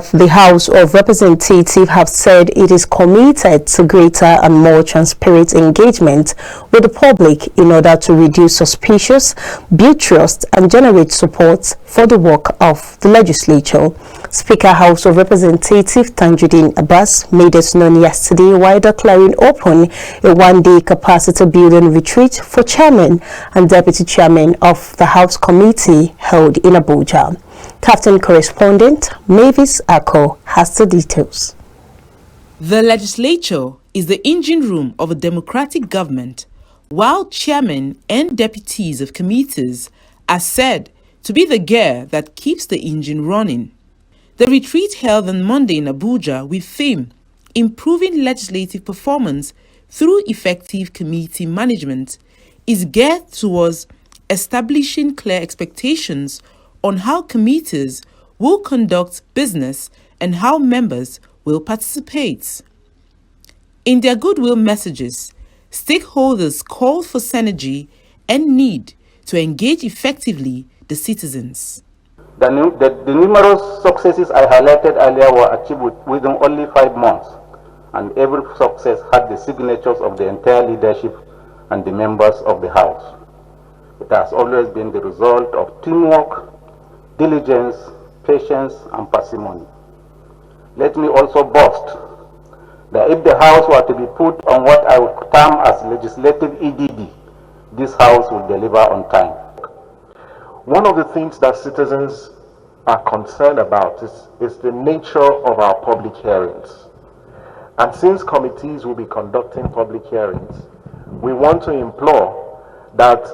The House of Representatives have said it is committed to greater and more transparent engagement with the public in order to reduce suspicion, build trust, and generate support for the work of the legislature. Speaker House of Representatives Tanjuddin Abbas made this known yesterday while declaring open a one-day capacity building retreat for Chairman and Deputy Chairman of the House Committee held in Abuja. KAFTAN correspondent Mavis Ako has the details. The legislature is the engine room of a democratic government, while chairmen and deputies of committees are said to be the gear that keeps the engine running. The retreat held on Monday in Abuja with theme Improving Legislative Performance Through Effective Committee Management is geared towards establishing clear expectations on how committees will conduct business and how members will participate. In their goodwill messages, stakeholders called for synergy and need to engage effectively the citizens. The numerous successes I highlighted earlier were achieved within only 5 months, and every success had the signatures of the entire leadership and the members of the House. It has always been the result of teamwork, diligence, patience, and parsimony. Let me also boast that if the House were to be put on what I would term as legislative EDD, this House will deliver on time. One of the things that citizens are concerned about is the nature of our public hearings. And since committees will be conducting public hearings, we want to implore that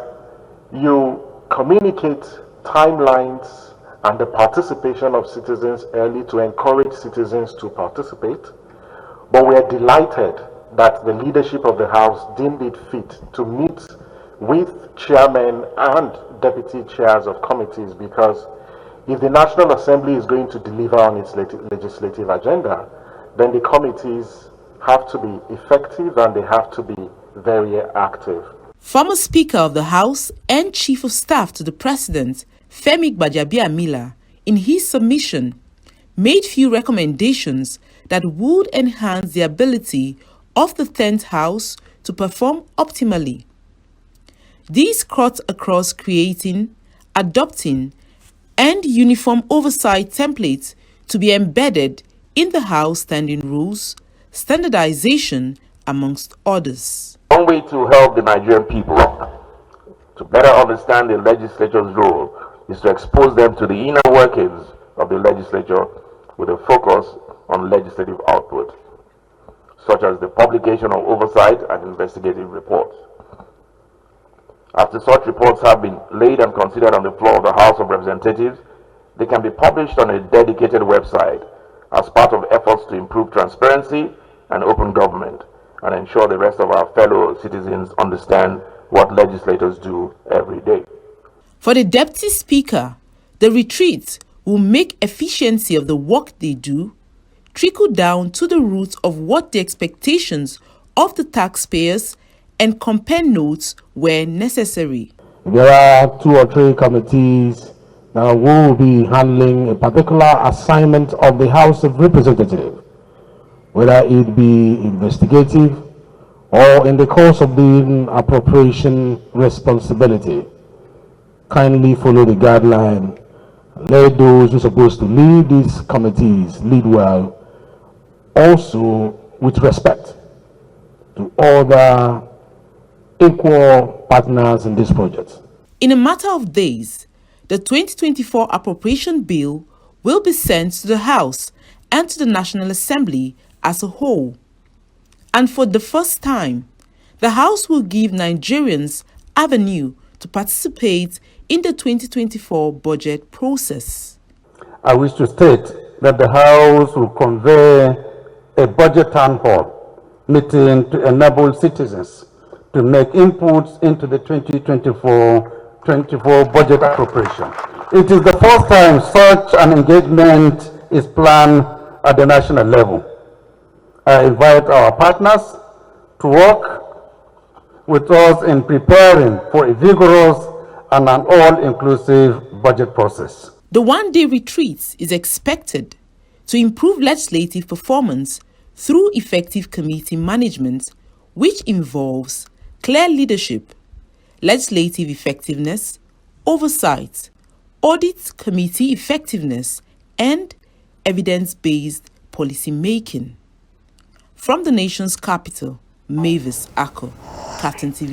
you communicate timelines and the participation of citizens early to encourage citizens to participate. But we are delighted that the leadership of the House deemed it fit to meet with chairmen and deputy chairs of committees, because if the National Assembly is going to deliver on its legislative agenda, then the committees have to be effective and they have to be very active. Former Speaker of the House and Chief of Staff to the President, Femi Gbajabiamila, in his submission, made few recommendations that would enhance the ability of the 10th House to perform optimally. These cut across creating, adopting, and uniform oversight templates to be embedded in the House standing rules, standardization, amongst others. One way to help the Nigerian people to better understand the legislature's role is to expose them to the inner workings of the legislature with a focus on legislative output, such as the publication of oversight and investigative reports. After such reports have been laid and considered on the floor of the House of Representatives, they can be published on a dedicated website as part of efforts to improve transparency and open government and ensure the rest of our fellow citizens understand what legislators do every day. For the Deputy Speaker, the retreat will make efficiency of the work they do trickle down to the roots of what the expectations of the taxpayers and compare notes where necessary. There are 2 or 3 committees that will be handling a particular assignment of the House of Representatives, whether it be investigative or in the course of the appropriation responsibility. Kindly follow the guideline. Let those who are supposed to lead these committees lead well, also with respect to other equal partners in this project. In a matter of days, the 2024 appropriation bill will be sent to the House and to the National Assembly as a whole. And for the first time, the House will give Nigerians avenue to participate in the 2024 budget process. I wish to state that the House will convene a budget town hall meeting to enable citizens to make inputs into the 2024 budget appropriation. It is the first time such an engagement is planned at the national level. I invite our partners to work with us in preparing for a vigorous and an all-inclusive budget process. The one-day retreat is expected to improve legislative performance through effective committee management, which involves clear leadership, legislative effectiveness, oversight, audit committee effectiveness, and evidence-based policy making. From the nation's capital, Mavis Ako, KAFTAN TV.